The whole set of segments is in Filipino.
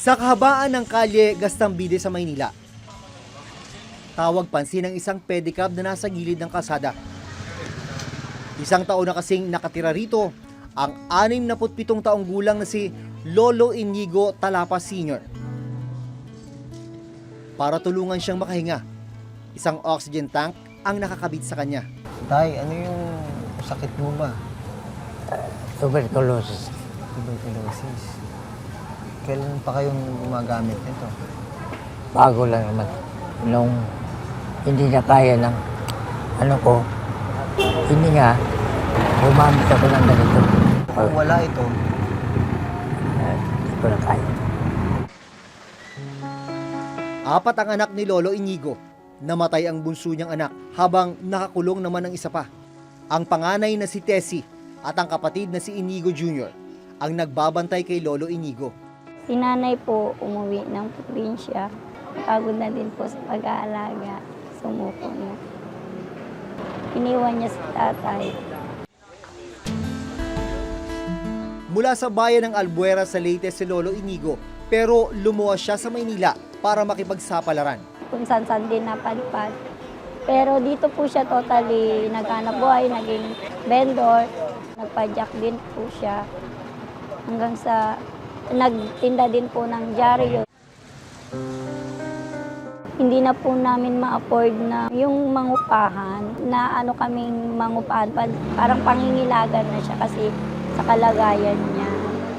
Sa kahabaan ng kalye Gastambide sa Maynila, tawag pansin ng isang pedicab na nasa gilid ng kalsada. Isang taon na kasing nakatira rito ang 67 taong gulang na si Lolo Inigo Talapas Sr. Para tulungan siyang makahinga, isang oxygen tank ang nakakabit sa kanya. Tay, ano yung sakit mo ba? Tuberculosis. Tuberculosis. Kailan pa kayong gumagamit nito? Bago lang naman. Nung hindi na kaya ng hindi nga, gumamit ako ng ganito. Kung wala ito, Hindi ko na kaya. 4 ang anak ni Lolo Inigo. Namatay ang bunso niyang anak habang nakakulong naman ang isa pa. Ang panganay na si Tessie at ang kapatid na si Inigo Jr. ang nagbabantay kay Lolo Inigo. Si nanay po umuwi ng probinsya. Pagod na din po sa pag-aalaga. Sumuko na. Iniwan niya si tatay. Mula sa bayan ng Albuera sa Leyte si Lolo Inigo, pero lumuwas siya sa Maynila para makipagsapalaran. Kung saan-saan din napadpad. Pero dito po siya totally naghanap buhay, naging vendor. Nagpa-jack din po siya. Hanggang sa nagtinda din po ng dyaryo. Hindi na po namin ma-afford na yung mangupahan, na kaming mangupahan, parang pangingilagan na siya kasi sa kalagayan niya.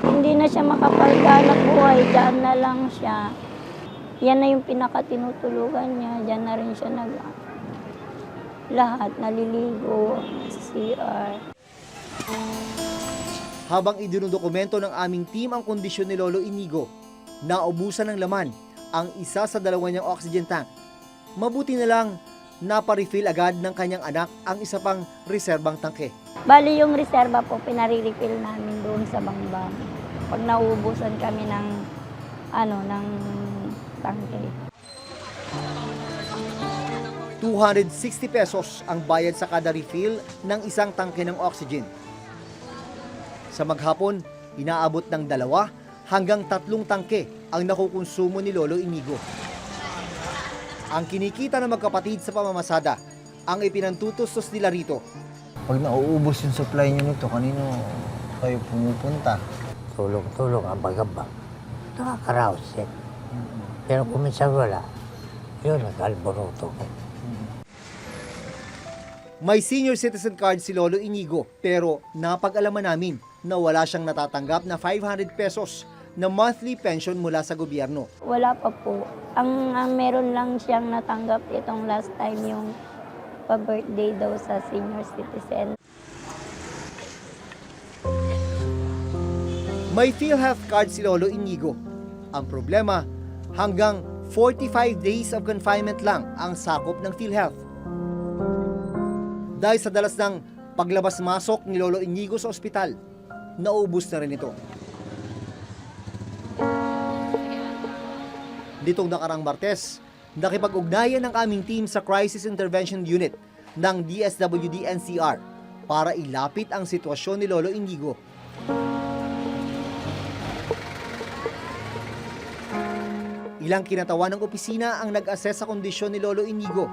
Hindi na siya makapaghanap buhay, dyan na lang siya. Yan na yung pinakatinutulugan niya, dyan na rin siya lahat, naliligo, sa CR. Habang idinudokumento ng aming team ang kondisyon ni Lolo Inigo, naubusan ng laman ang isa sa 2 niyang oxygen tank. Mabuti na lang naparefill agad ng kanyang anak ang isa pang reserbang tangke. Bali yung reserba po, pinare-refill namin doon sa bangbang. Pag nauubusan kami ng tangke. 260 pesos ang bayad sa kada refill ng isang tangke ng oxygen. Sa maghapon, inaabot ng 2 hanggang 3 tangke ang nakukonsumo ni Lolo Inigo. Ang kinikita ng magkapatid sa pamamasada ang ipinantutustos nila rito. pag nauubos yung supply nyo nito, kanino kayo pumupunta? Tulong-tulong ang bagabang. Nakakaraos yan. Pero kung minsan wala, yun, nag-alboroto ko. May senior citizen card si Lolo Inigo pero napag-alaman namin na wala siyang natatanggap na 500 pesos na monthly pension mula sa gobyerno. Wala pa po. Ang meron lang siyang natanggap itong last time yung pa-birthday daw sa senior citizen. May PhilHealth card si Lolo Inigo. Ang problema, hanggang 45 days of confinement lang ang sakop ng PhilHealth. Dahil sa dalas ng paglabas-masok ni Lolo Inigo sa ospital, naubos na rin ito. Ditong nakarang Martes, nakipag-ugnayan ng aming team sa Crisis Intervention Unit ng DSWD NCR para ilapit ang sitwasyon ni Lolo Inigo. Ilang kinatawan ng opisina ang nag-assess sa kondisyon ni Lolo Inigo.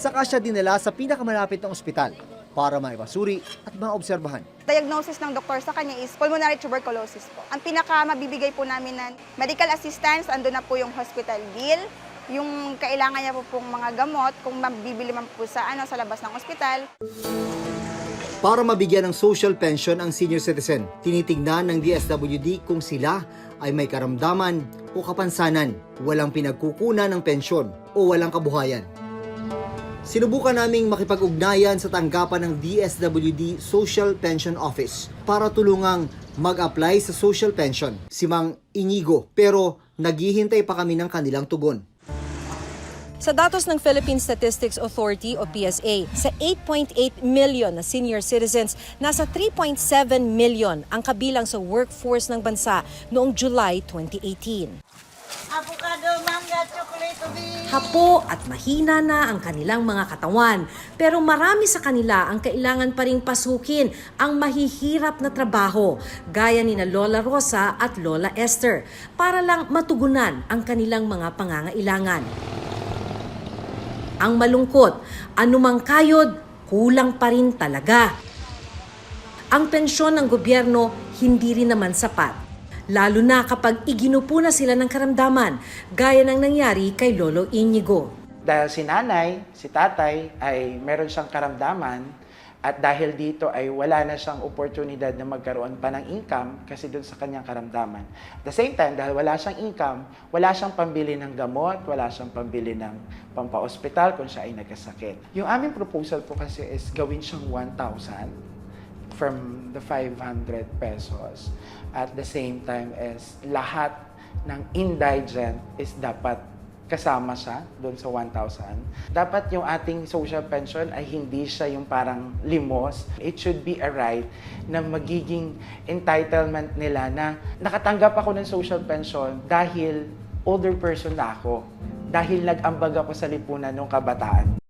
Saka siya dinala sa pinakamalapit na ospital para maipasuri at maobserbahan. Diagnosis ng doktor sa kanya is pulmonary tuberculosis po. Ang pinaka mabibigay po namin na medical assistance, ando na po yung hospital bill, yung kailangan niya po pong mga gamot, kung mabibili man po sa labas ng ospital. Para mabigyan ng social pension ang senior citizen, tinitignan ng DSWD kung sila ay may karamdaman o kapansanan, walang pinagkukunan ng pensyon o walang kabuhayan. Sinubukan naming makipag-ugnayan sa tanggapan ng DSWD Social Pension Office para tulungang mag-apply sa social pension si Mang Inigo, pero naghihintay pa kami ng kanilang tugon. Sa datos ng Philippine Statistics Authority o PSA, sa 8.8 million na senior citizens, nasa 3.7 million ang kabilang sa workforce ng bansa noong July 2018. Hapo at mahina na ang kanilang mga katawan, pero marami sa kanila ang kailangan pa ring pasukin ang mahihirap na trabaho, gaya ni na Lola Rosa at Lola Esther, para lang matugunan ang kanilang mga pangangailangan. Ang malungkot, anumang kayod, kulang pa rin talaga. Ang pensyon ng gobyerno hindi rin naman sapat, lalo na kapag iginupo na sila ng karamdaman, gaya ng nangyari kay Lolo Inigo. Dahil si nanay, si tatay ay meron siyang karamdaman at dahil dito ay wala na siyang oportunidad na magkaroon pa ng income kasi doon sa kanyang karamdaman. At the same time, dahil wala siyang income, wala siyang pambili ng gamot, wala siyang pambili ng pampa-ospital kung siya ay nagkasakit. Yung aming proposal po kasi is gawin siyang 1,000 from the 500 pesos. At the same time is lahat ng indigent is dapat kasama siya doon sa 1,000. Dapat yung ating social pension ay hindi siya yung parang limos. It should be a right na magiging entitlement nila na nakatanggap ako ng social pension dahil older person na ako. Dahil nag-ambag ako sa lipunan ng kabataan.